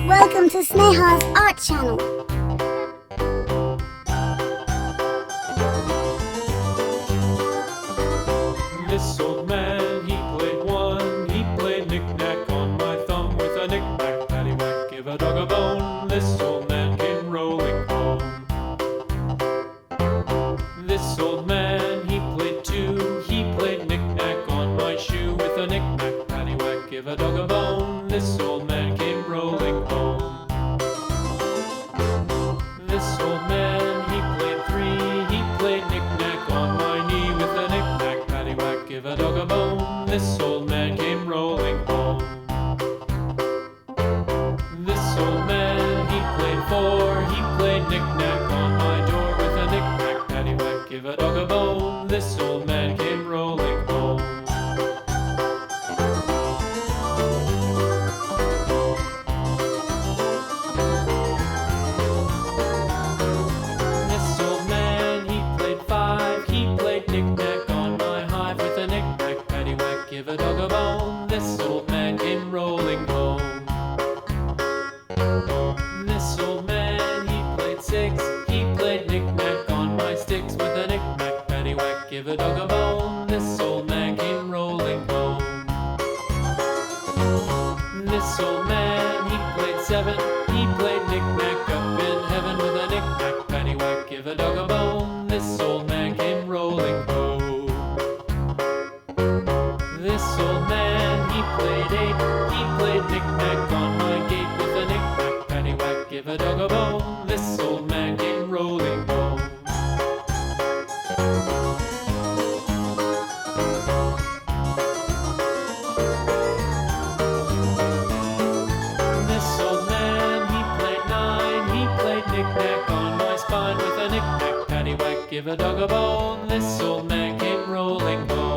Welcome to Sneha's Art Channel. This old man, he played one. He played knick-knack on my thumb with a knick-knack, paddywhack, give a dog a bone. This old man came rolling home. This old man, he played two. He played knick-knack on my shoe with a knick-knack, paddywhack, give a dog a bone. This old man came rolling home. This old man, he played three. He played knick-knack on my knee with a knick-knack, paddywhack, give a dog a bone. This old man came rolling home. This old man, he played four. He played knick-knack on my door with a knick-knack, paddywhack, give a dog a bone. This old man came rolling home. This old man, he played five. He played knick-knack on my hive with a knick-knack, paddywhack, give a dog a bone. This old man came rolling home. This old man, he played six. He played knick-knack on my sticks with a knick-knack, paddywhack, give a dog a bone. This old man came rolling home. This old man, he played seven. He played knick-knack up in heaven with a knick-knack, paddywhack, give a dog a bone. This old man came rolling home. This old man, he played eight. He played knick-knack on my gate with a knick-knack, paddywhack, give a dog a bone. This old man came rolling home. This old man, he played nine. He played knick-knack on my spine with a knick-knack, paddywhack, give a dog a bone. This old man came rolling home.